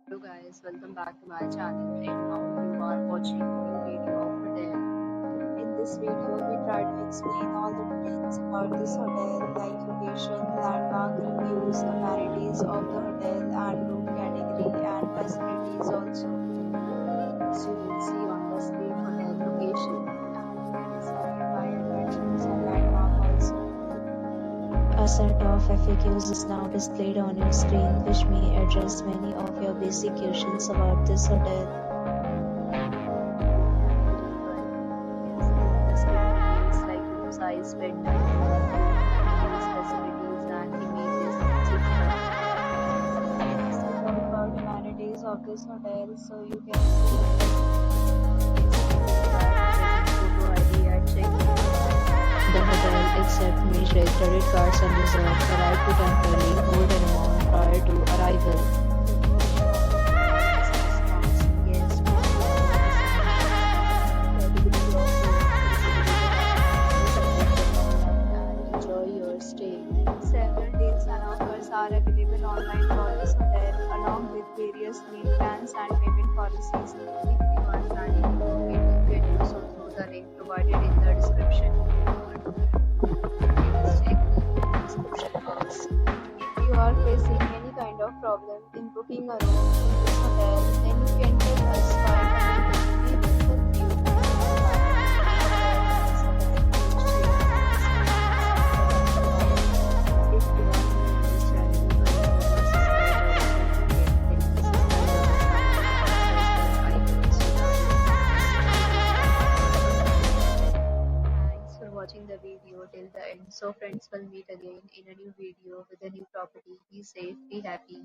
Hello guys, welcome back to my channel and now you are watching a new video of hotel. In this video, we try to explain all the details about this hotel, like location, landmark reviews, amenities of the hotel, and room category and facilities also. As you will see on the screen hotel location. And it is nearby attractions and landmark also. A set of FAQs is now displayed on your screen, which may address many of your basic questions about this hotel. The screen details like room size, bed type, facilities and images, etc. Let's talk about amenities of this hotel, so you can see Photo ID at check-in. the hotel accepts major credit cards and reserves the right to temporarily hold an amount prior to arrival. Yes, and enjoy your stay. Several deals and offers are available online for this hotel, along with various meal plans and payment policies. If you are planning to book it, you can do so through the link provided in the description. Please check the description box. If you are facing any kind of problem in booking a room in this hotel, then you can tell us by commenting. We will help you. If you are new to this channel and you are subscribed then please subscribe our channel and press the icon so that you Thanks for watching the video till the end. So friends, will meet again in a new video with a new property. Be safe, be happy.